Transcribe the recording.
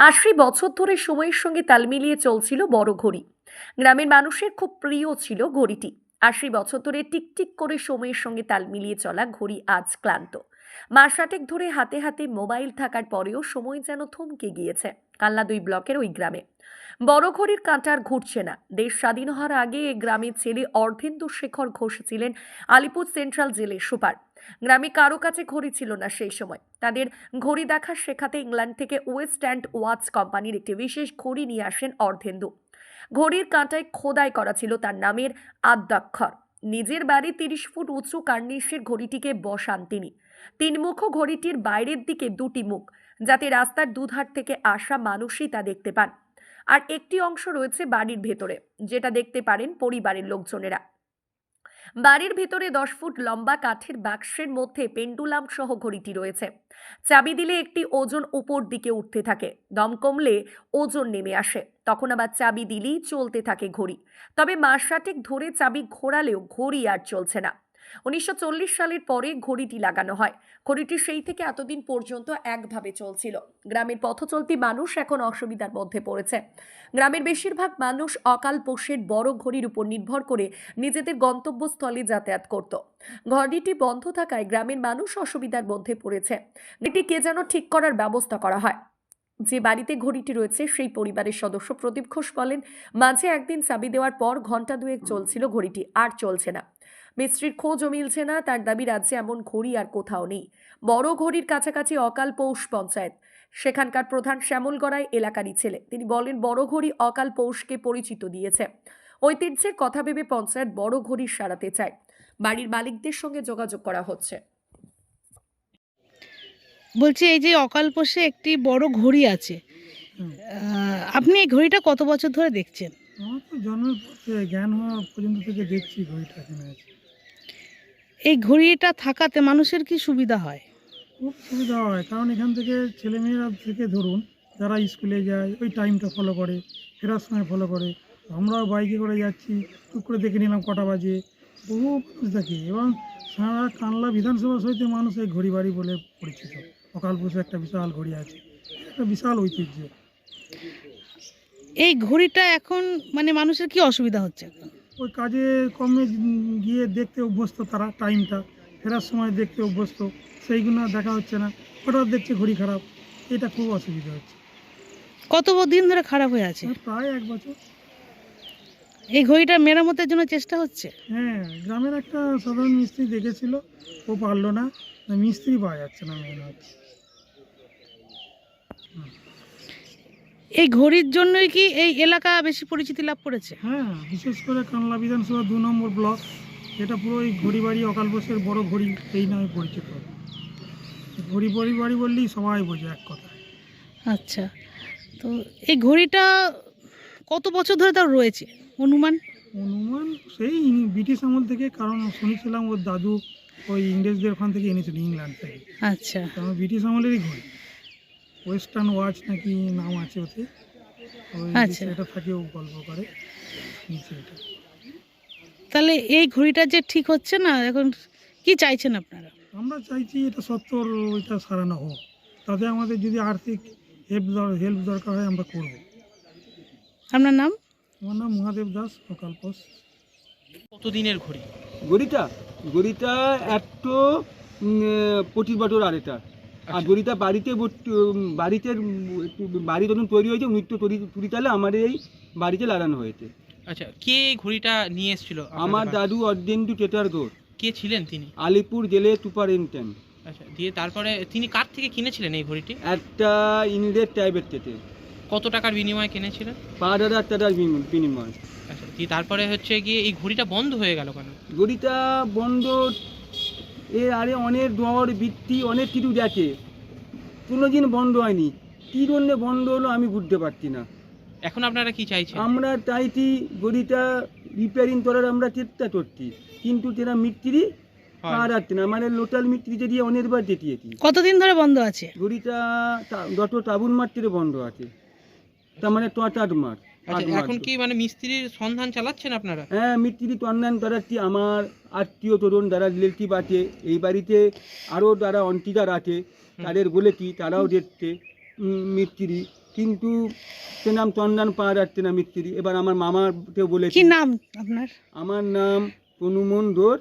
৮০ বছর ধরে সময়ের সঙ্গে তাল মিলিয়ে চলছিল বড় ঘড়ি। গ্রামের মানুষের খুব প্রিয় ছিল ঘড়িটি। ৮০ বছর ধরে টিকটিক করে সময়ের সঙ্গে তাল মিলিয়ে চলা ঘড়ি আজ ক্লান্ত। মাস আটেক ধরে হাতে হাতে মোবাইল থাকার পরেও সময় যেন থমকে গিয়েছে কাল্লা ২ ব্লকের ওই গ্রামে। বড় ঘড়ির কাঁটার ঘুরছে না। দেশ স্বাধীন হওয়ার আগে এ গ্রামের ছেলে অর্ধেন্দু শেখর ঘোষ ছিলেন আলিপুর সেন্ট্রাল জেলের সুপার। গ্রামে কারো কাছে ঘড়ি ছিল না সেই সময়। তাদের ঘড়ি দেখা শেখাতে ইংল্যান্ড থেকে ওয়েস্ট অ্যান্ড ওয়াচ কোম্পানির একটি বিশেষ ঘড়ি নিয়ে আসেন অর্ধেন্দু। ঘড়ির কাঁটায় খোদাই করা ছিল তার নামের আদ্যাক্ষর। নিজের বাড়ি ৩০ ফুট উঁচু কার্নিশের ঘড়িটিকে বসান তিনি। ৩ মুখ ঘড়িটির বাইরের দিকে ২টি মুখ, যাতে রাস্তার দুধার থেকে আসা মানুষই তা দেখতে পান। আর একটি অংশ রয়েছে বাড়ির ভেতরে, যেটা দেখতে পারেন পরিবারের লোকজনেরা। বাড়ির ভিতরে ১০ ফুট লম্বা কাঠের বাক্সের মধ্যে পেন্ডুলাম সহ ঘড়িটি রয়েছে। চাবি দিলে একটি ওজন উপর দিকে উঠতে থাকে, দম কমলে ওজন নেমে আসে, তখন আবার চাবি দিলেই চলতে থাকে ঘড়ি। তবে মাস ৬০ ধরে চাবি ঘোরালেও ঘড়ি আর চলছে না। ১৯৪০ সালের পরে ঘড়িটি লাগানো হয়। ঘড়িটি সেই থেকে এতদিন পর্যন্ত একভাবে চলছিল। গ্রামের পথচলতি মানুষ এখন অসুবিধার মধ্যে পড়েছে। গ্রামের বেশিরভাগ মানুষ অকাল পোষের বড় ঘড়ির উপর নির্ভর করে নিজেদের গন্তব্যস্থলে যাতায়াত করত। ঘড়িটি বন্ধ থাকায় গ্রামের মানুষ অসুবিধার মধ্যে পড়েছে। এটি কে যেন ঠিক করার ব্যবস্থা করা হয়। যে বাড়িতে ঘড়িটি রয়েছে সেই পরিবারের সদস্য প্রদীপ ঘোষ বলেন, মাঝে একদিন চাবি দেওয়ার পর ঘন্টা দুয়েক চলছিল ঘড়িটি, আর চলছে না। মিস্ত্রির খোঁজও মিলছে না। তার দাবি রাজ্যে এমন ঘড়ি আর কোথাও নেই। বড় ঘড়ির কাছাকাছি অকাল পৌষ পঞ্চায়েত, সেখানকার প্রধান শ্যামল গড়াই এলাকারই ছেলে। তিনি বলেন, বড় ঘড়ি অকাল পৌষকে পরিচিত দিয়েছে। ঐতিহ্যের কথা ভেবে পঞ্চায়েত বড় ঘড়ি সারাতে চায়। বাড়ির মালিকদের সঙ্গে যোগাযোগ করা হচ্ছে। বলছি, এই যে অকালপোষে একটি বড় ঘড়ি আছে, আপনি এই ঘড়িটা কত বছর ধরে দেখছেন? আমার তো জন্মের পর থেকে জ্ঞান হওয়া পর্যন্ত থেকে দেখছি ঘড়িটা এখানে আছে। এই ঘড়িটা থাকাতে মানুষের কি সুবিধা হয়? খুব সুবিধা হয়, কারণ এখান থেকে ছেলেমেয়েরা থেকে ধরুন যারা স্কুলে যায় ওই টাইমটা ফলো করে, ফেরার সময় ফলো করে। আমরাও বাইকে করে যাচ্ছি, টুক করে দেখে নিলাম কটা বাজে। বহু মানুষ দেখে, এবং সারা কানলা বিধানসভা সহিতে মানুষ এই ঘড়ি বাড়ি বলে পরিচিত। অকালপোষে একটা বিশাল ঘড়ি আছে, একটা বিশাল ঐতিহ্য। এই ঘড়িটা এখন মানে মানুষের কি অসুবিধা হচ্ছে এখন? ওই কাজে কমে গিয়ে দেখতে অভ্যস্ত, তারা টাইমটা ফেরার সময় দেখতে অভ্যস্ত, সেইগুলো দেখা হচ্ছে না। হঠাৎ দেখছে ঘড়ি খারাপ, এটা খুব অসুবিধা হচ্ছে। কত দিন ধরে খারাপ হয়ে আছে? প্রায় ১ বছর। এই ঘড়িটা মেরামতের জন্য চেষ্টা হচ্ছে? হ্যাঁ, গ্রামের একটা সাধারণ মিস্ত্রি দেখেছিল, ও পারলো না। মিস্ত্রি পাওয়া যাচ্ছে না, মেন হচ্ছে। এই ঘড়ির জন্যই কি এই এলাকা বেশি পরিচিতি লাভ করেছে? হ্যাঁ, বিশেষ করে কানলা বিধানসভা ২ নম্বর ব্লক, এটা পুরো এই ঘড়ি বাড়ি, অকালপোষের বড় ঘড়ি এই নামে পরিচিত। ঘড়ি বাড়ি বললেই সবাই বোঝে এক কথা। আচ্ছা, তো এই ঘড়িটা কত বছর ধরে তার রয়েছে অনুমান? অনুমান সেই ব্রিটিশ আমল থেকে, কারণ শুনেছিলাম ওর দাদু ওই ইংরেজদের ওখান থেকে এনেছিল, ইংল্যান্ড থেকে। আচ্ছা, কারণ ব্রিটিশ আমলেরই ঘড়ি, ওয়েস্টার্ন ওয়াচ নাকি নাম আছে ওতে। ওই আচ্ছা। এটা থাকেও গল্প করে নিচে এটা। তাহলে এই ঘড়িটা যে ঠিক হচ্ছে না, এখন কি চাইছেন আপনারা? আমরা চাইছি এটা সত্তর ওইটা সারানো হোক, তাতে আমাদের যদি আর্থিক হেল্প দরকার হয় আমরা করব। আপনার নাম? আমার নাম মহাদেব দাস, অকালপোষ। কতদিনের ঘড়ি? গড়িটা গড়িটা একটু পঁচিশ বছর আর এটা। আর গড়িটা বাড়িতে বাড়ি যখন তৈরি হয়েছে নিত্য তৈরি তাহলে আমাদের এই বাড়িতে লাগানো হয়েছে। আচ্ছা, কে এই ঘড়িটা নিয়ে এসেছিল? আমার দাদু অর্ধেন্দু টেটার দোর, কে ছিলেন তিনি? আলিপুর জেলে সুপারিনটেন্ডেন্ট। আচ্ছা, দিয়ে তারপরে তিনি কার থেকে কিনেছিলেন এই ঘড়িটি? একটা ইংরেজ টাইপের থেকে কত টাকার বিনিময়ে কিনেছিলেন? ৫,০০০ টাকার বিনিময়। আচ্ছা, দিয়ে তারপরে হচ্ছে গিয়ে এই ঘড়িটা বন্ধ হয়ে গেল কেন? গড়িটা বন্ধ এর আরে অনেক দর বৃত্তি অনেক কিছু দেখে, কোনো দিন বন্ধ হয়নি। কী জন্য বন্ধ হলো আমি বুঝতে পারছি না। এখন আপনারা কি চাইছেন? আমরা চাইছি গড়িটা রিপেয়ারিং করার আমরা চেষ্টা করছি, কিন্তু যারা মিস্ত্রি আর আসছে না, মানে লোকাল মিস্ত্রি দিয়ে অনেকবার যেটিয়েছি। কতদিন ধরে বন্ধ আছে? গড়িটা গত শ্রাবণ মাস থেকে বন্ধ আছে, তার মানে ৮ মাস। আচ্ছা, এখন কি মানে মিস্ত্রির সন্ধান চালাচ্ছেন আপনারা? হ্যাঁ, মিস্ত্রি টন্নান করাচ্ছি। আমার আত্মীয় তরুণ যারা রিলেটিভ আছে এই বাড়িতে, আরও যারা অন্টিদার আছে তাদের বলেছি, তারাও দেখছে মিস্ত্রি। কিন্তু নাম চন্দান পাহাড় আর তেনা মিস্ত্রি। এবার আমার মামাকেও বলেছি। কি নাম আপনার? আমার নাম তনুমন দোর।